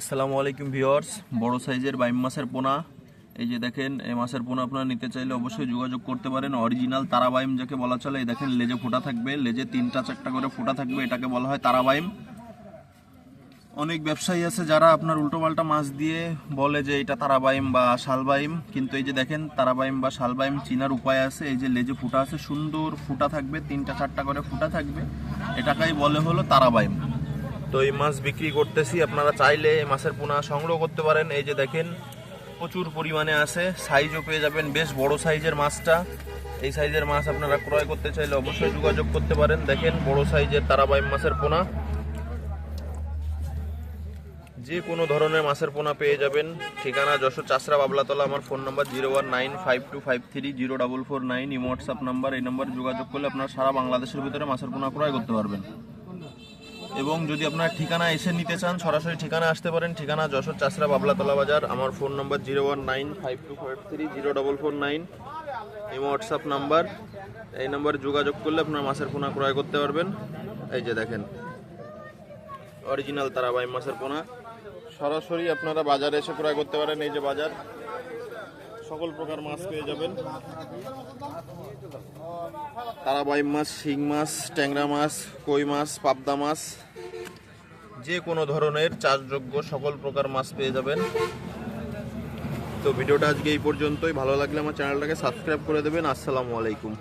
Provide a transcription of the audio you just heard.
আসসালামু আলাইকুম ভিউয়ার্স, বড় সাইজের বাইম মাছের পোনা। এই যে দেখেন, এই মাছের পোনা আপনারা নিতে চাইলে অবশ্যই যোগাযোগ করতে পারেন। অরিজিনাল তারা বাইম যাকে বলা চলে। এই দেখেন, লেজে ফোঁটা থাকবে, লেজে 3টা-4টা করে ফোঁটা থাকবে, এটাকে বলা হয় তারা বাইম। অনেক ব্যবসায়ী আছে যারা আপনার উল্টোপাল্টা মাছ দিয়ে বলে যে এটা তারা বাইম বা শাল বাইম, কিন্তু এই যে দেখেন, তারা বাইম বা শাল বাইম চিনার উপায় আছে। এই যে লেজে ফোঁটা আছে, সুন্দর ফোঁটা থাকবে, 3টা-4টা করে ফোঁটা থাকবে, এটাকেই বলে হলো তারা বাইম। তো এই মাছ বিক্রি করতেছি, আপনারা চাইলে এই মাছের পোনা সংগ্রহ করতে পারেন। এই যে দেখেন, প্রচুর পরিমাণে আছে, সাইজও পেয়ে যাবেন, বেশ বড় সাইজের মাছটা। এই সাইজের মাছ আপনারা ক্রয় করতে চাইলে অবশ্যই যোগাযোগ করতে পারেন। দেখেন, বড় সাইজের তারাবাইম মাছের পোনা, যে কোনো ধরনের মাছের পোনা পেয়ে যাবেন। ঠিকানা যশোর চাষরা বাবলাতলা। আমার ফোন নাম্বার 0195253049, এই হোয়াটসঅ্যাপ নাম্বার। এই নাম্বারে যোগাযোগ করলে আপনারা সারা বাংলাদেশের ভিতরে মাছের পোনা ক্রয় করতে পারবেন। এবং যদি আপনার ঠিকানা এসে নিতে চান, সরাসরি ঠিকানা আসতে পারেন। ঠিকানা যশোর চাষরা বাবলাতলা বাজার। আমার ফোন নাম্বার 019525304449, এই হোয়াটসঅ্যাপ নাম্বার। এই নাম্বারে যোগাযোগ করলে আপনার মাছের পোনা ক্রয় করতে পারবেন। এই যে দেখেন, অরিজিনাল তারাবাইম মাছের পোনা সরাসরি আপনারা বাজারে এসে ক্রয় করতে পারেন। এই যে বাজার, সকল প্রকার মাছ পেয়ে যাবেন। তারাবাইম মাছ, শিং মাছ, ট্যাংরা মাছ, কই মাছ, পাবদা মাছ, যে কোনো ধরনের চাষযোগ্য সকল প্রকার মাছ পেয়ে যাবেন। তো ভিডিওটা আজকে এই পর্যন্তই। ভালো লাগলে আমার চ্যানেলটাকে সাবস্ক্রাইব করে দেবেন। আসসালামু আলাইকুম।